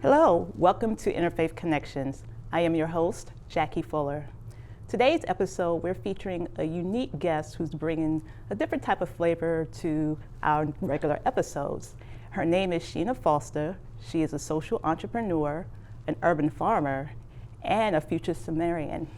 Hello, welcome to Interfaith Connections. I am your host, Jackie Fuller. Today's episode, we're featuring a unique guest who's bringing a different type of flavor to our regular episodes. Her name is Sheena Foster. She is a social entrepreneur, an urban farmer, and a future Sumerian.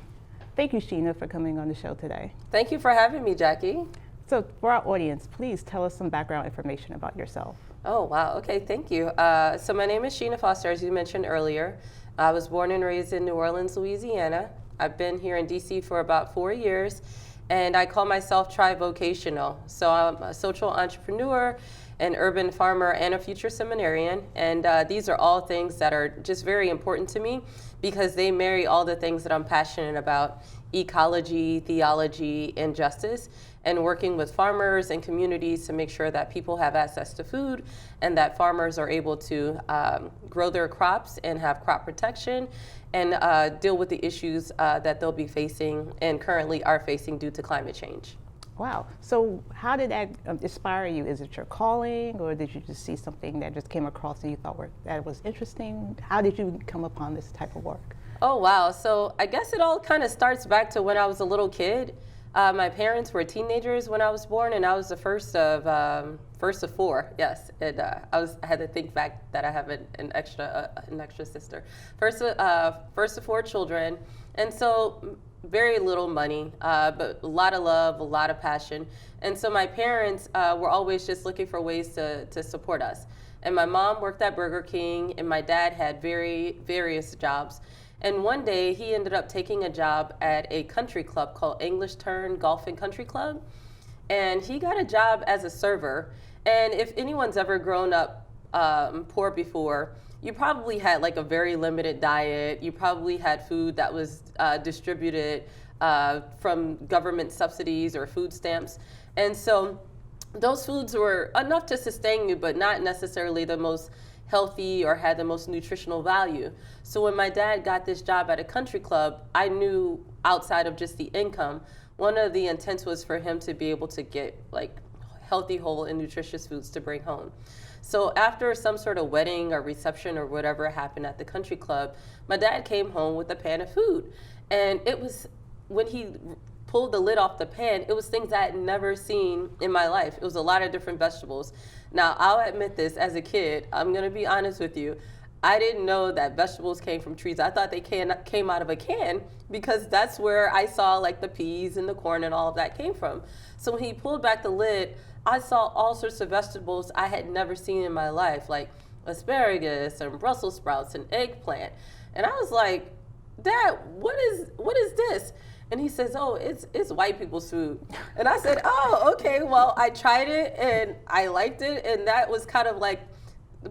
Thank you, Sheena, for coming on the show today. Thank you for having me, Jackie. So for our audience, please tell us some background information about yourself. Oh, wow. Okay, thank you. So my name is Sheena Foster, as you mentioned earlier. I was born and raised in New Orleans, Louisiana. I've been here in DC for about 4 years, and I call myself tri-vocational. So I'm a social entrepreneur, an urban farmer, and a future seminarian. And these are all things that are just very important to me because they marry all the things that I'm passionate about: ecology, theology, and justice, and working with farmers and communities to make sure that people have access to food and that farmers are able to grow their crops and have crop protection and deal with the issues that they'll be facing and currently are facing due to climate change. Wow. So how did that inspire you? Is it your calling, or did you just see something that just came across and you thought that was interesting? How did you come upon this type of work? Oh, wow. So I guess it all kind of starts back to when I was a little kid. My parents were teenagers when I was born, and I was the first of four. Yes, and I had to think back that I have an extra sister. First of four children, and so very little money, but a lot of love, a lot of passion. And so my parents were always just looking for ways to support us. And my mom worked at Burger King, and my dad had various jobs. And one day he ended up taking a job at a country club called English Turn Golf and Country Club. And he got a job as a server. And if anyone's ever grown up poor before, you probably had like a very limited diet. You probably had food that was distributed from government subsidies or food stamps. And so those foods were enough to sustain you, but not necessarily the most healthy or had the most nutritional value. So when my dad got this job at a country club, I knew outside of just the income, one of the intents was for him to be able to get like healthy, whole, and nutritious foods to bring home. So after some sort of wedding or reception or whatever happened at the country club, my dad came home with a pan of food. And it was, when he pulled the lid off the pan, it was things I had never seen in my life. It was a lot of different vegetables. Now, I'll admit this, as a kid, I'm gonna be honest with you, I didn't know that vegetables came from trees. I thought they came out of a can because that's where I saw like the peas and the corn and all of that came from. So when he pulled back the lid, I saw all sorts of vegetables I had never seen in my life, like asparagus and Brussels sprouts and eggplant. And I was like, Dad, what is this? And he says, oh, it's white people's food. And I said, oh, okay, well, I tried it and I liked it. And that was kind of like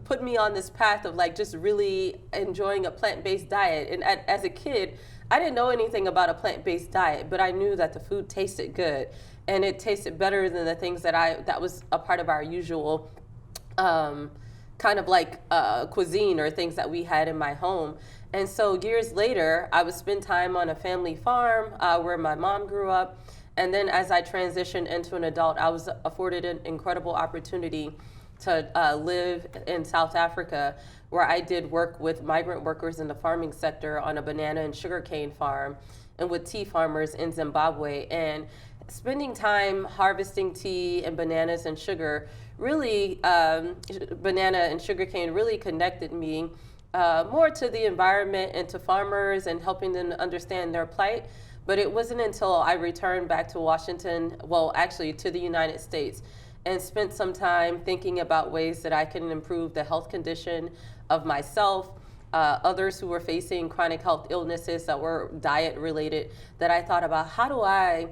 put me on this path of like just really enjoying a plant-based diet. And as a kid, I didn't know anything about a plant-based diet, but I knew that the food tasted good. And it tasted better than the things that was a part of our usual kind of like cuisine or things that we had in my home. And so years later, I would spend time on a family farm where my mom grew up. And then as I transitioned into an adult, I was afforded an incredible opportunity to live in South Africa, where I did work with migrant workers in the farming sector on a banana and sugarcane farm and with tea farmers in Zimbabwe. And spending time harvesting tea and bananas and sugar really, banana and sugarcane really connected me more to the environment and to farmers and helping them understand their plight. But it wasn't until I returned back to Washington, well, actually to the United States, and spent some time thinking about ways that I can improve the health condition of myself, others who were facing chronic health illnesses that were diet related, that I thought about how do I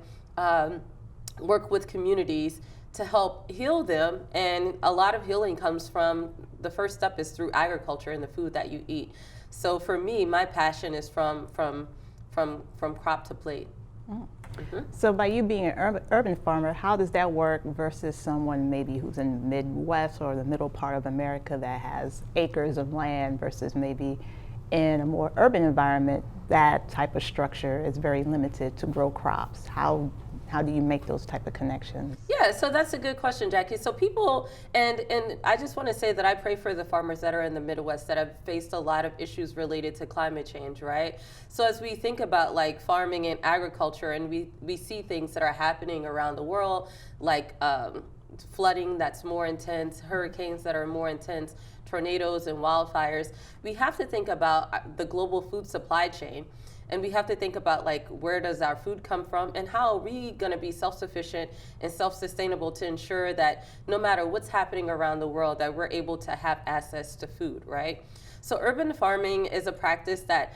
work with communities to help heal them. And a lot of healing comes from, the first step is through agriculture and the food that you eat. So for me, my passion is from crop to plate. Mm. Mm-hmm. So by you being an urban farmer, how does that work versus someone maybe who's in the Midwest or the middle part of America that has acres of land versus maybe in a more urban environment, that type of structure is very limited to grow crops? How How do you make those type of connections? Yeah, so that's a good question, Jackie. So people, and I just want to say that I pray for the farmers that are in the Midwest that have faced a lot of issues related to climate change, right? So as we think about like farming and agriculture, and we see things that are happening around the world, like flooding that's more intense, hurricanes that are more intense, tornadoes and wildfires, we have to think about the global food supply chain. And we have to think about like, where does our food come from and how are we gonna be self-sufficient and self-sustainable to ensure that no matter what's happening around the world, that we're able to have access to food, right? So urban farming is a practice that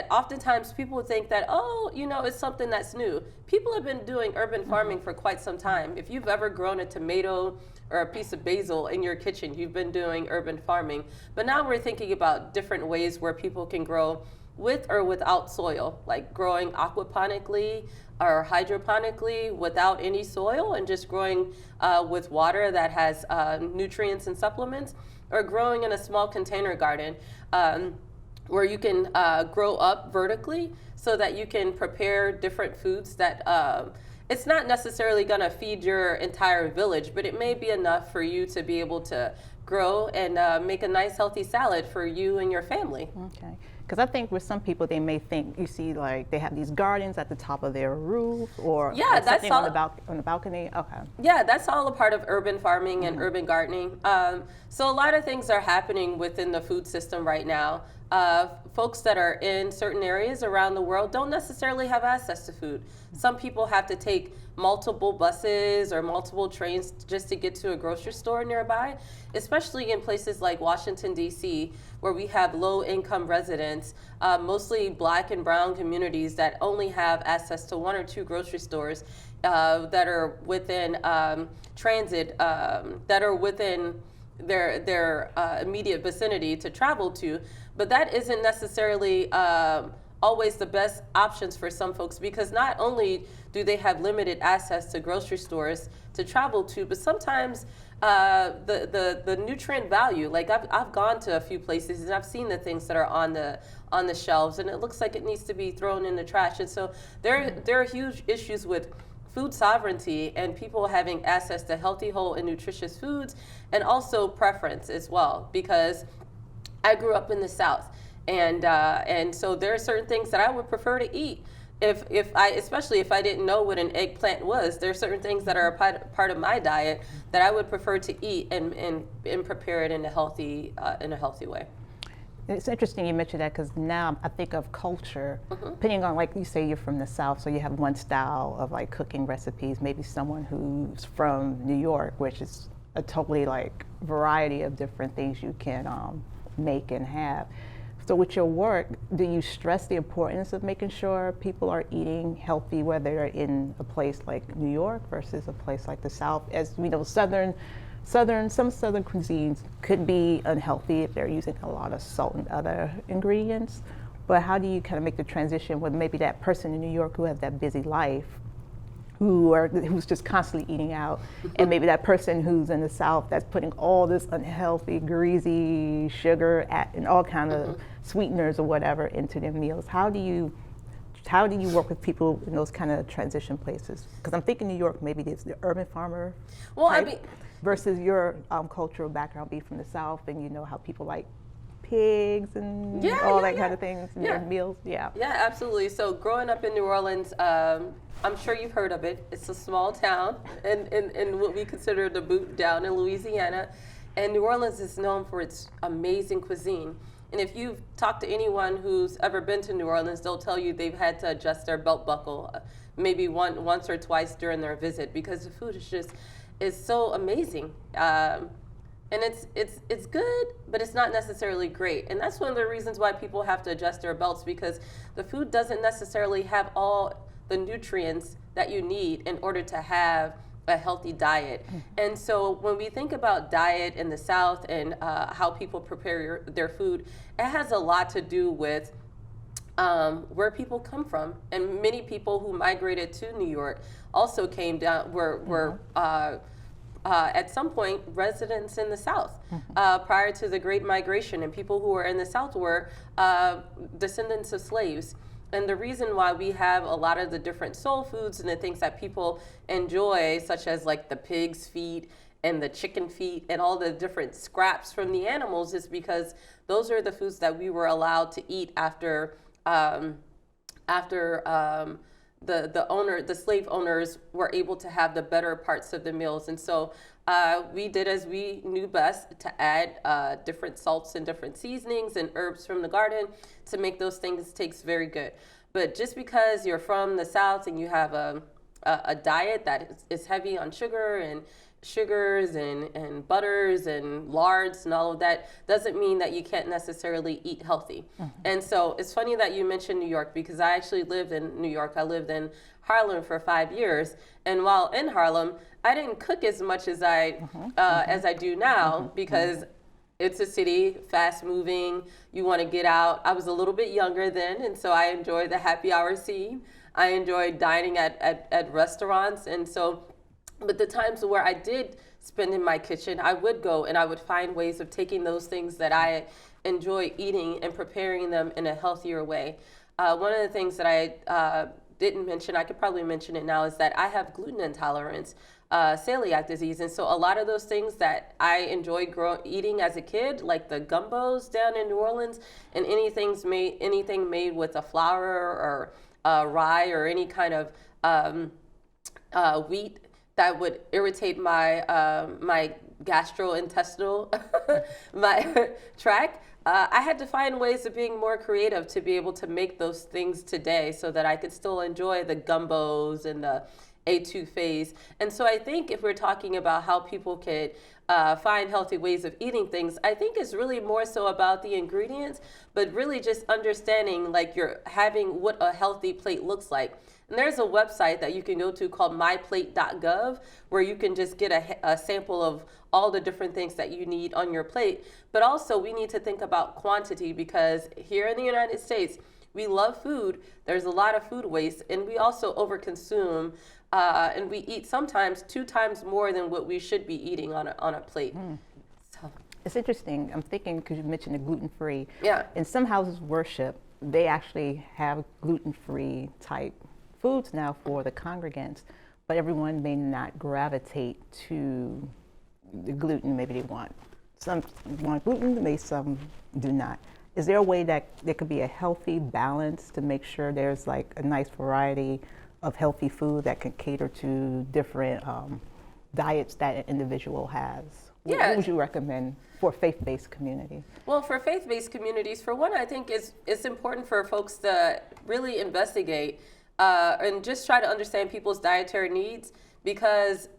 oftentimes people think that, oh, you know, it's something that's new. People have been doing urban farming for quite some time. If you've ever grown a tomato or a piece of basil in your kitchen, you've been doing urban farming. But now we're thinking about different ways where people can grow with or without soil, like growing aquaponically or hydroponically without any soil and just growing with water that has nutrients and supplements, or growing in a small container garden where you can grow up vertically so that you can prepare different foods that it's not necessarily going to feed your entire village, but it may be enough for you to be able to grow and make a nice healthy salad for you and your family. Okay. Because I think with some people, they may think, you see, like they have these gardens at the top of their roof, or yeah, like that's something all, on the balcony. Okay. Yeah, that's all a part of urban farming and urban gardening. So a lot of things are happening within the food system right now. Folks that are in certain areas around the world don't necessarily have access to food. Some people have to take multiple buses or multiple trains just to get to a grocery store nearby, especially in places like Washington, D.C., where we have low-income residents, mostly Black and brown communities that only have access to one or two grocery stores that are within transit, that are within their immediate vicinity to travel to. But that isn't necessarily always the best options for some folks, because not only do they have limited access to grocery stores to travel to, but sometimes the nutrient value, like I've gone to a few places and I've seen the things that are on the shelves, and it looks like it needs to be thrown in the trash. And so there are huge issues with food sovereignty and people having access to healthy, whole, and nutritious foods, and also preference as well, because I grew up in the South, and so there are certain things that I would prefer to eat. Especially if I didn't know what an eggplant was, there are certain things that are a part of my diet that I would prefer to eat and prepare it in a healthy way. It's interesting you mentioned that, because now I think of culture, depending on, like you say, you're from the South, so you have one style of like cooking recipes, maybe someone who's from New York, which is a totally like variety of different things you can make and have. So with your work, do you stress the importance of making sure people are eating healthy, whether they're in a place like New York versus a place like the South? As we know, some southern cuisines could be unhealthy if they're using a lot of salt and other ingredients. But how do you kind of make the transition with maybe that person in New York who has that busy life, who's just constantly eating out, and maybe that person who's in the South that's putting all this unhealthy, greasy sugar and all kind of sweeteners or whatever into their meals? How do you work with people in those kind of transition places? Because I'm thinking New York, maybe it's the urban farmer type, versus your cultural background being from the South, and you know how people like pigs and all that kind of things in their meals. Yeah, absolutely. So growing up in New Orleans, I'm sure you've heard of it. It's a small town in what we consider the boot down in Louisiana. And New Orleans is known for its amazing cuisine. And if you've talked to anyone who's ever been to New Orleans, they'll tell you they've had to adjust their belt buckle maybe once or twice during their visit, because the food is so amazing. And it's good, but it's not necessarily great. And that's one of the reasons why people have to adjust their belts, because the food doesn't necessarily have all the nutrients that you need in order to have a healthy diet. And so when we think about diet in the South and how people prepare their food, it has a lot to do with where people come from. And many people who migrated to New York also came down, were at some point residents in the South prior to the Great Migration, and people who were in the South were descendants of slaves. And the reason why we have a lot of the different soul foods and the things that people enjoy, such as like the pig's feet and the chicken feet and all the different scraps from the animals, is because those are the foods that we were allowed to eat after the slave owners were able to have the better parts of the meals. And so we did as we knew best, to add different salts and different seasonings and herbs from the garden to make those things taste very good. But just because you're from the South and you have a diet that is heavy on sugars and butters and lards and all of that, doesn't mean that you can't necessarily eat healthy. And so it's funny that you mentioned New York, because I actually lived in New York. I lived in Harlem for 5 years, and while in Harlem, I didn't cook as much as I do now, because it's a city, fast moving, you want to get out. I was a little bit younger then, and so I enjoyed the happy hour scene. I enjoyed dining at restaurants, and so, but the times where I did spend in my kitchen, I would go and I would find ways of taking those things that I enjoy eating and preparing them in a healthier way. One of the things that I didn't mention, I could probably mention it now, is that I have gluten intolerance, celiac disease. And so a lot of those things that I enjoyed eating as a kid, like the gumbos down in New Orleans, and anything made with a flour or rye or any kind of wheat, that would irritate my my gastrointestinal my tract. I had to find ways of being more creative to be able to make those things today, so that I could still enjoy the gumbos and the etouffees. And so I think if we're talking about how people could find healthy ways of eating things, I think it's really more so about the ingredients, but really just understanding, like, you're having what a healthy plate looks like. And there's a website that you can go to called myplate.gov, where you can just get a sample of all the different things that you need on your plate. But also, we need to think about quantity, because here in the United States, we love food. There's a lot of food waste, and we also overconsume, and we eat sometimes 2 times more than what we should be eating on a plate. So It's interesting. I'm thinking, because you mentioned the gluten-free. Yeah. In some houses of worship, they actually have gluten-free type foods now for the congregants, but everyone may not gravitate to the gluten. Maybe they want, some want gluten, maybe some do not. Is there a way that there could be a healthy balance to make sure there's like a nice variety of healthy food that can cater to different diets that an individual has? Yeah. What would you recommend for faith-based community? Well, for faith-based communities, for one, I think it's important for folks to really investigate and just try to understand people's dietary needs, because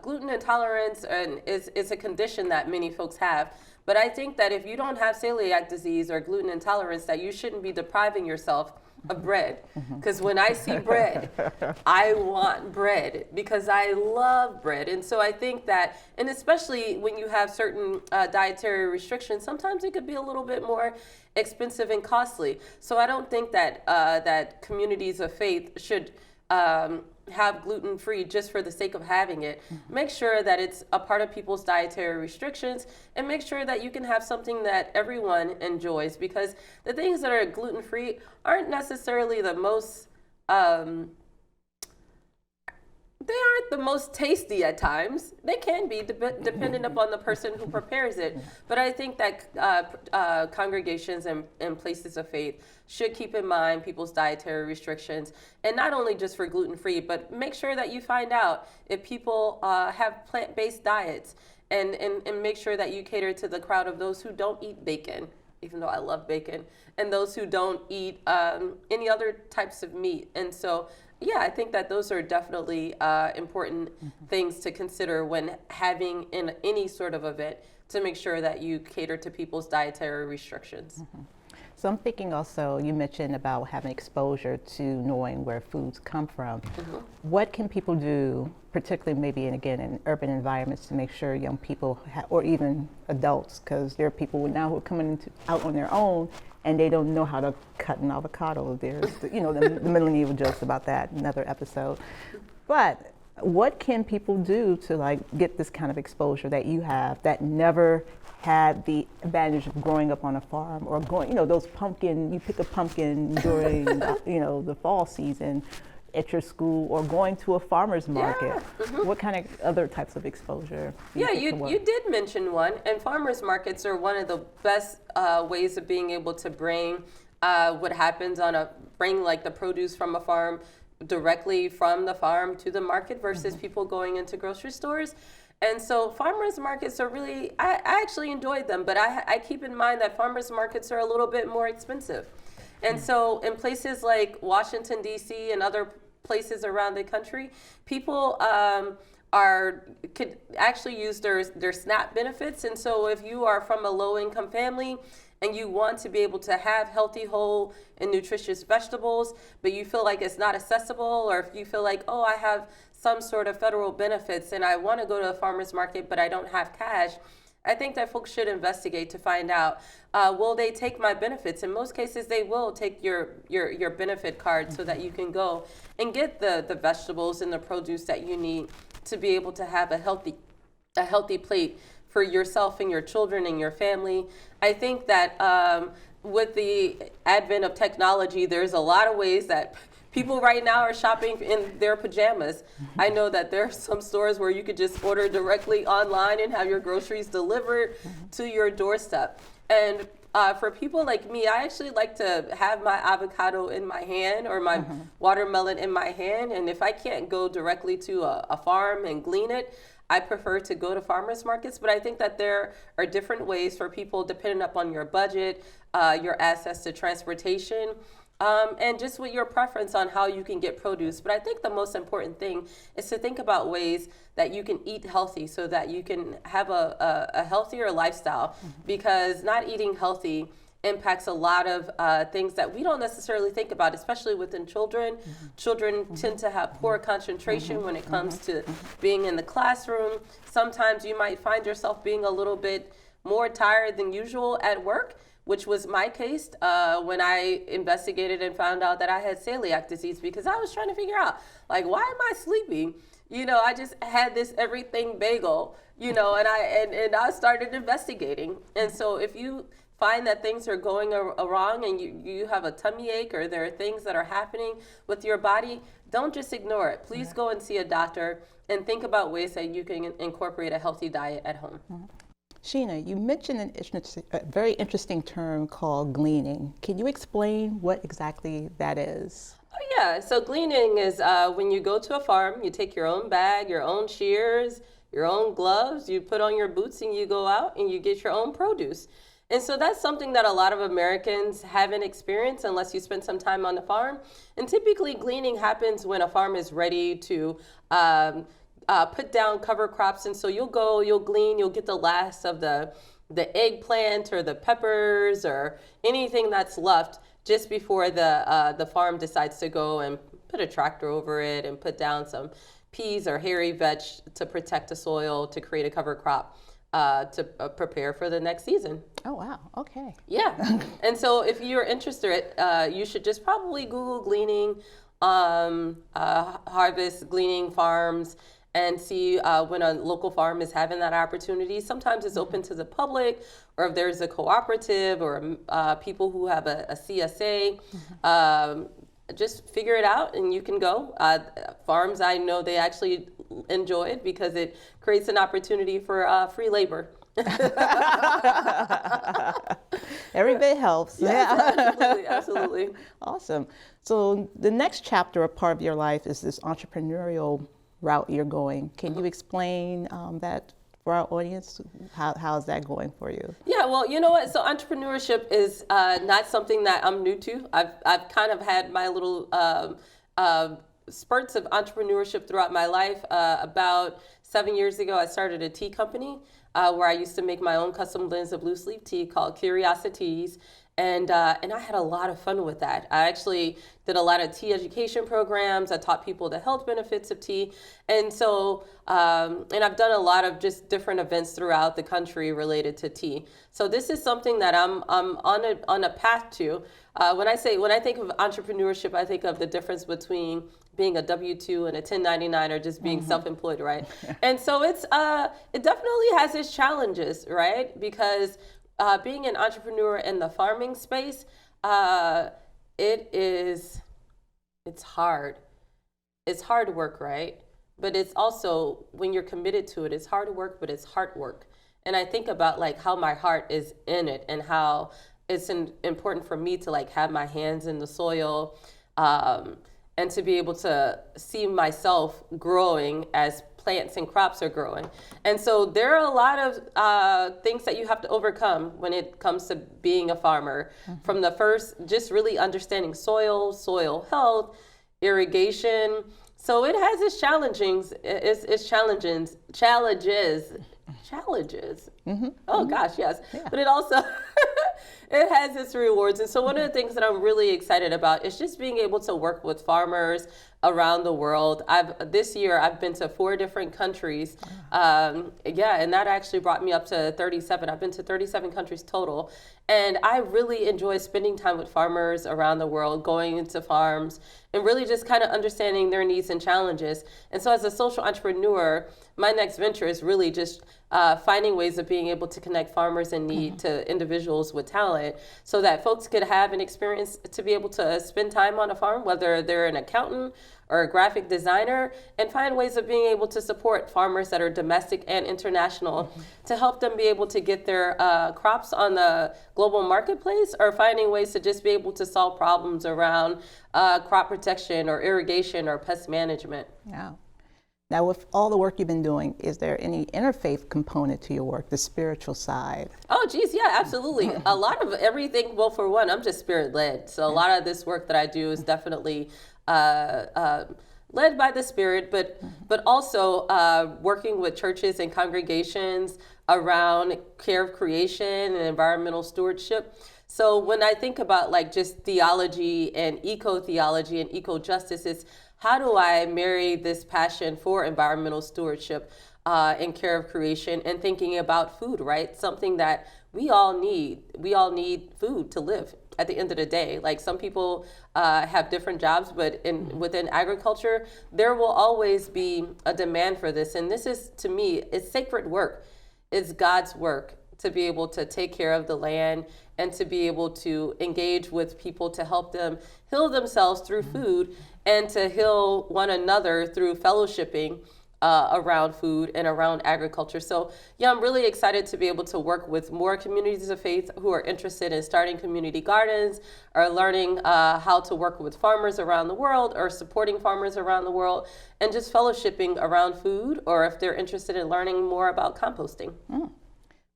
gluten intolerance is a condition that many folks have. But I think that if you don't have celiac disease or gluten intolerance, that you shouldn't be depriving yourself of bread. Because when I see bread, I want bread, because I love bread. And so I think that, and especially when you have certain dietary restrictions, sometimes it could be a little bit more expensive and costly. So I don't think that that communities of faith should have gluten-free just for the sake of having it. Make sure that it's a part of people's dietary restrictions, and make sure that you can have something that everyone enjoys, because the things that are gluten-free aren't necessarily the most they aren't the most tasty at times. They can be, dependent upon the person who prepares it. But I think that congregations and places of faith should keep in mind people's dietary restrictions, and not only just for gluten-free, but make sure that you find out if people have plant-based diets, and make sure that you cater to the crowd of those who don't eat bacon, even though I love bacon, and those who don't eat any other types of meat. And so, yeah, I think that those are definitely important things to consider when having in any sort of event, to make sure that you cater to people's dietary restrictions. So I'm thinking also, you mentioned about having exposure to knowing where foods come from. What can people do, particularly maybe in urban environments, to make sure young people or even adults, because there are people now who are coming out on their own and they don't know how to cut an avocado. There's the millennial jokes about that, another episode. But What can people do to like get this kind of exposure that you have that never had the advantage of growing up on a farm or going, those pumpkin, you pick a pumpkin during, the fall season at your school or going to a farmer's market? Yeah. Mm-hmm. What kind of other types of exposure? You did mention one, and farmers markets are one of the best ways of being able to bring what happens bring like the produce from a farm directly from the farm to the market versus people going into grocery stores. And so farmers markets are really, I actually enjoyed them, but I keep in mind that farmers markets are a little bit more expensive. And so in places like Washington, D.C. and other places around the country, people could actually use their SNAP benefits. And so if you are from a low-income family and you want to be able to have healthy, whole, and nutritious vegetables, but you feel like it's not accessible, or if you feel like, oh, I have some sort of federal benefits and I want to go to a farmer's market, but I don't have cash, I think that folks should investigate to find out, will they take my benefits? In most cases, they will take your benefit card so that you can go and get the vegetables and the produce that you need to be able to have a healthy plate for yourself and your children and your family. I think that with the advent of technology, there's a lot of ways that people right now are shopping in their pajamas. I know that there are some stores where you could just order directly online and have your groceries delivered to your doorstep. And for people like me, I actually like to have my avocado in my hand or my watermelon in my hand. And if I can't go directly to a farm and glean it, I prefer to go to farmers markets. But I think that there are different ways for people, depending upon your budget, your access to transportation, and just with your preference on how you can get produce. But I think the most important thing is to think about ways that you can eat healthy so that you can have a healthier lifestyle, because not eating healthy impacts a lot of things that we don't necessarily think about, especially within children. Children tend to have poor concentration when it comes to being in the classroom. Sometimes you might find yourself being a little bit more tired than usual at work, which was my case when I investigated and found out that I had celiac disease, because I was trying to figure out, like, why am I sleepy? I just had this everything bagel, and I started investigating. And so if you find that things are going wrong and you have a tummy ache or there are things that are happening with your body, don't just ignore it. Please go and see a doctor and think about ways that you can incorporate a healthy diet at home. Sheena, you mentioned a very interesting term called gleaning. Can you explain what exactly that is? Oh, yeah. So gleaning is when you go to a farm, you take your own bag, your own shears, your own gloves, you put on your boots and you go out and you get your own produce. And so that's something that a lot of Americans haven't experienced unless you spend some time on the farm. And typically gleaning happens when a farm is ready to put down cover crops. And so you'll glean, you'll get the last of the eggplant or the peppers or anything that's left just before the farm decides to go and put a tractor over it and put down some peas or hairy veg to protect the soil to create a cover crop to prepare for the next season. Oh, wow. Okay. Yeah. And so if you're interested, you should just probably Google gleaning, harvest, gleaning farms, and see when a local farm is having that opportunity. Sometimes it's open to the public, or if there's a cooperative or people who have a CSA, just figure it out and you can go. Farms, I know they actually enjoy it because it creates an opportunity for free labor. Every bit helps. Yes, absolutely, absolutely. Awesome. So the next chapter or part of your life is this entrepreneurial route you're going. Can you explain that for our audience? How's that going for you? Yeah, well, you know what? So entrepreneurship is not something that I'm new to. I've kind of had my little spurts of entrepreneurship throughout my life. About 7 years ago, I started a tea company where I used to make my own custom blends of loose leaf tea called Curiosities. And I had a lot of fun with that. I actually did a lot of tea education programs. I taught people the health benefits of tea. And so, and I've done a lot of just different events throughout the country related to tea. So this is something that I'm on a path to. When I think of entrepreneurship, I think of the difference between being a W-2 and a 1099 or just being self-employed, right? And so it definitely has its challenges, right? Because being an entrepreneur in the farming space, it's hard. It's hard work, right? But it's also, when you're committed to it, it's hard work, but it's heart work. And I think about like how my heart is in it and how it's important for me to like have my hands in the soil, and to be able to see myself growing as plants and crops are growing. And so there are a lot of things that you have to overcome when it comes to being a farmer. From the first, just really understanding soil health, irrigation. So it has its challenges. Oh gosh, yes. Yeah. But it also it has its rewards. And so one of the things that I'm really excited about is just being able to work with farmers around the world. This year I've been to 4 different countries. And that actually brought me up to 37. I've been to 37 countries total. And I really enjoy spending time with farmers around the world, going into farms and really just kind of understanding their needs and challenges. And so as a social entrepreneur, my next venture is really just finding ways of being able to connect farmers in need to individuals with talent so that folks could have an experience to be able to spend time on a farm, whether they're an accountant or a graphic designer, and find ways of being able to support farmers that are domestic and international to help them be able to get their crops on the global marketplace, or finding ways to just be able to solve problems around crop protection or irrigation or pest management. Yeah. Now, with all the work you've been doing, is there any interfaith component to your work, the spiritual side? Oh, geez, yeah, absolutely. A lot of everything, well, for one, I'm just spirit-led. So a lot of this work that I do is definitely led by the Spirit, but also working with churches and congregations around care of creation and environmental stewardship. So when I think about like just theology and eco-theology and eco-justice, it's how do I marry this passion for environmental stewardship and care of creation and thinking about food, right? Something that we all need. We all need food to live at the end of the day. Like some people have different jobs, but within agriculture, there will always be a demand for this. And this is, to me, it's sacred work. It's God's work to be able to take care of the land and to be able to engage with people to help them heal themselves through food and to heal one another through fellowshipping around food and around agriculture. So yeah, I'm really excited to be able to work with more communities of faith who are interested in starting community gardens or learning how to work with farmers around the world or supporting farmers around the world and just fellowshipping around food, or if they're interested in learning more about composting.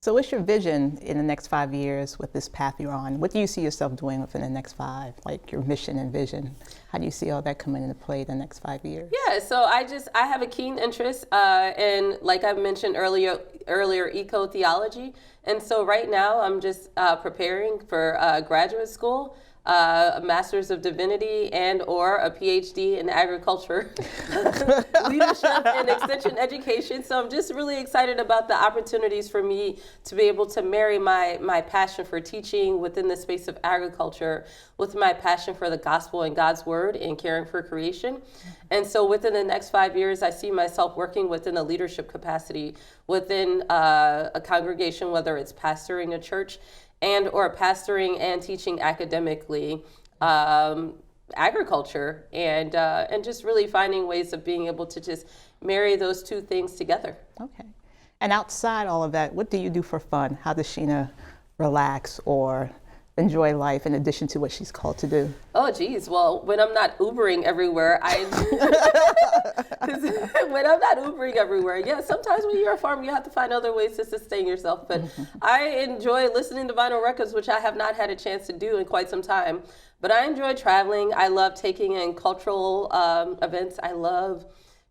So what's your vision in the next 5 years with this path you're on? What do you see yourself doing within the next 5, like your mission and vision? How do you see all that coming into play the next 5 years? Yeah, so I have a keen interest in, like I mentioned earlier, eco-theology. And so right now I'm just preparing for graduate school, a Master's of Divinity and or a PhD in agriculture, leadership and extension education. So I'm just really excited about the opportunities for me to be able to marry my passion for teaching within the space of agriculture with my passion for the gospel and God's word and caring for creation. And so within the next 5 years, I see myself working within a leadership capacity within a congregation, whether it's pastoring a church and or pastoring and teaching academically agriculture, and just really finding ways of being able to just marry those two things together. Okay. And outside all of that, what do you do for fun? How does Sheena relax or enjoy life in addition to what she's called to do? Oh, geez. Well, when I'm not Ubering everywhere, yeah, sometimes when you're a farmer, you have to find other ways to sustain yourself. But I enjoy listening to vinyl records, which I have not had a chance to do in quite some time. But I enjoy traveling. I love taking in cultural events. I love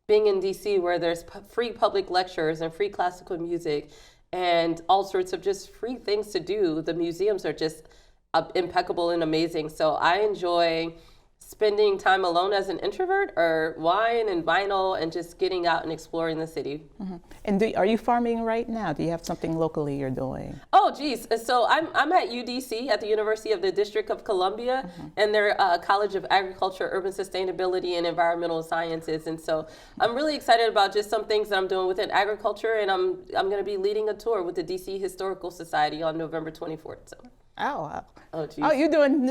being in DC where there's free public lectures and free classical music and all sorts of just free things to do. The museums are just impeccable and amazing. So I enjoy spending time alone as an introvert, or wine and vinyl and just getting out and exploring the city. Mm-hmm. And are you farming right now? Do you have something locally you're doing? Oh, geez. So I'm at UDC, at the University of the District of Columbia, and their College of Agriculture, Urban Sustainability, and Environmental Sciences. And so I'm really excited about just some things that I'm doing within agriculture, and I'm going to be leading a tour with the DC Historical Society on November 24th. So. Oh, wow. Oh, geez. Oh, you're doing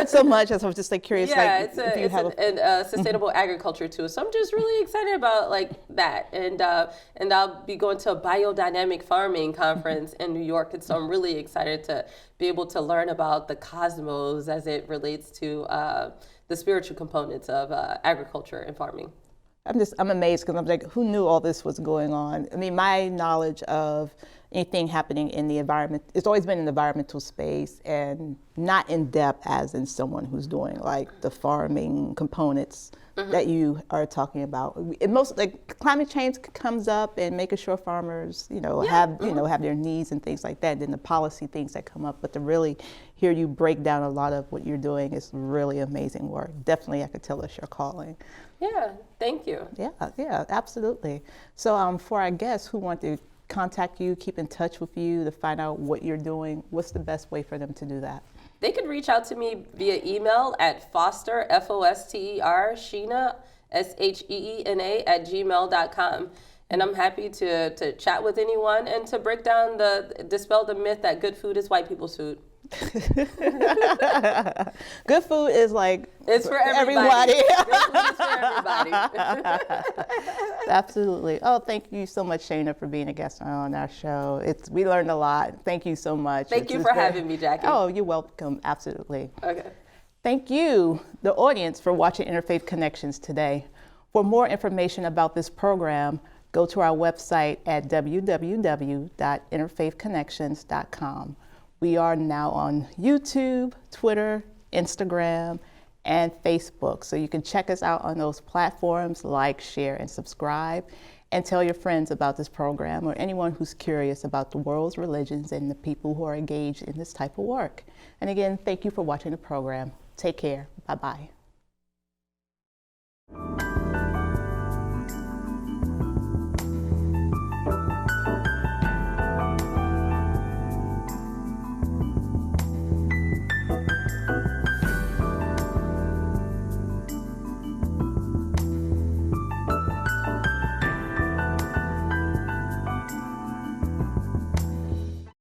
so much. I was just like curious. Yeah, like, it's a sustainable agriculture too. So I'm just really excited about like that, and I'll be going to a biodynamic farming conference in New York, and so I'm really excited to be able to learn about the cosmos as it relates to the spiritual components of agriculture and farming. I'm amazed because I'm like, who knew all this was going on? I mean, my knowledge of anything happening in the environment, it's always been in the environmental space and not in depth as in someone who's doing like the farming components that you are talking about. Most like climate change comes up and making sure farmers, have their needs and things like that. And then the policy things that come up, but to really hear you break down a lot of what you're doing is really amazing work. Definitely, I could tell us your calling. Yeah, thank you. Yeah, absolutely. So for our guests who want to contact you, keep in touch with you to find out what you're doing, what's the best way for them to do that? They could reach out to me via email at Foster, Foster, Sheena, Sheena @gmail.com. And I'm happy to chat with anyone and to break down dispel the myth that good food is white people's food. Good food is like it's for everybody. Good food is for everybody. Absolutely. Oh, thank you so much, Sheena, for being a guest on our show. We learned a lot. Thank you so much. Thank you for having me, Jackie. Oh, you're welcome. Absolutely. Okay. Thank you, the audience, for watching Interfaith Connections today. For more information about this program, go to our website at www.interfaithconnections.com. We are now on YouTube, Twitter, Instagram, and Facebook. So you can check us out on those platforms, like, share, and subscribe, and tell your friends about this program or anyone who's curious about the world's religions and the people who are engaged in this type of work. And again, thank you for watching the program. Take care. Bye-bye.